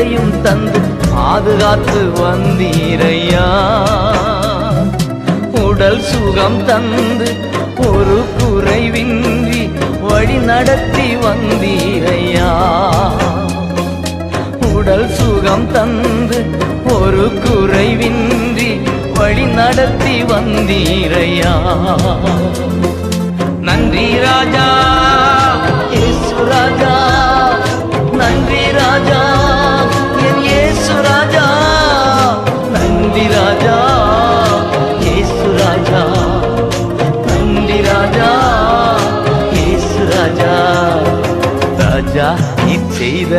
எதையும் தந்து பாதுகாத்து வந்தீரையா. உடல் சுகம் தந்து ஒரு குறைவின்றி வழி நடத்தி வந்தீரையா. உடல் சுகம் தந்து ஒரு குறைவின்றி வழி நடத்தி வந்தீரையா. நன்றி ராஜா இயேசு ராஜா, நன்றி ராஜா என் இயேசு ராஜா, நன்றி ராஜா இயேசு ராஜா, நன்றி ராஜா இயேசு ராஜா. ராஜா நீ செய்த